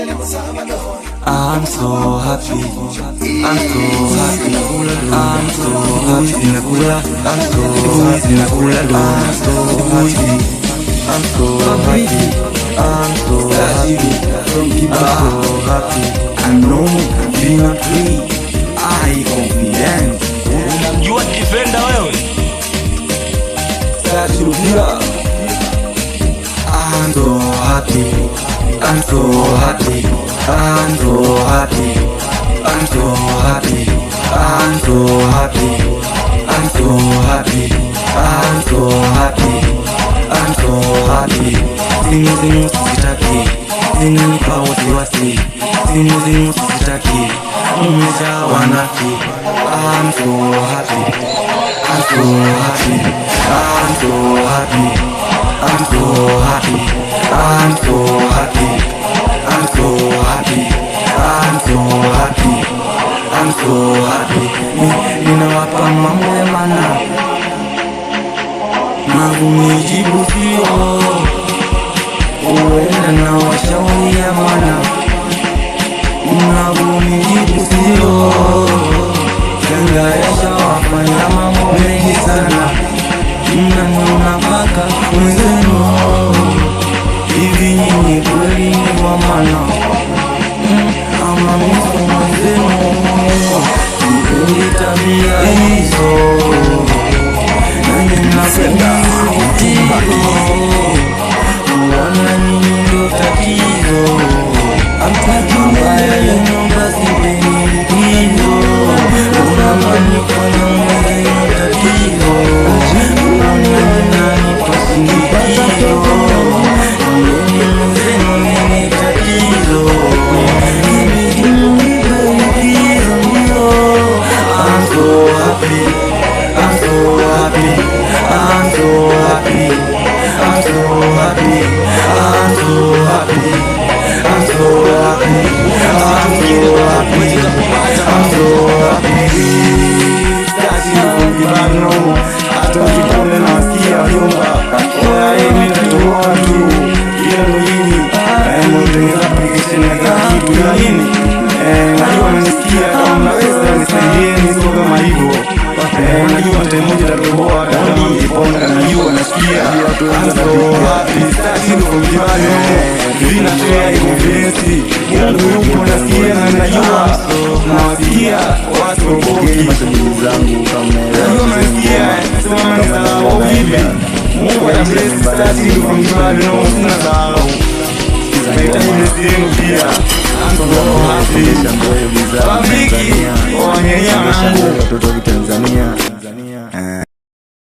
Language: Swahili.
I'm so happy, I'm so happy, I'm so happy, I'm so happy, I'm so happy, I'm so happy, I'm so happy, I'm so happy. I know being a free, I confident. Unamjua defender wewe? I'm so happy, I'm so happy, I'm so happy, I'm so happy, I'm so happy, I'm so happy, I'm so happy, I'm so happy. Simu sitaki, simu wasiwasi, simu sitaki, umejawa nafsi. I'm so happy, I'm so happy, I'm so happy, I'm so happy, I'm so happy, I'm so happy, I'm so happy, I'm so happy. Ninawapa mambo ya maana na kunijibu sio, uenda na washauri ya maana na kunijibu sio. Kengaresha wafanya mambo mengi sana, mnaniona mpaka mwenzenu. Hivi nyinyi kweli ni wa maana ama mtu mwenzenu? Sipendi tabia hizo, nanyi mnapenda mtindo, kuona nyinyi ndo tatizo. Mabaya yenu basi peni likizo, unamani kwenye mwenzenu tatizo, unaona nani kwa sindikizo.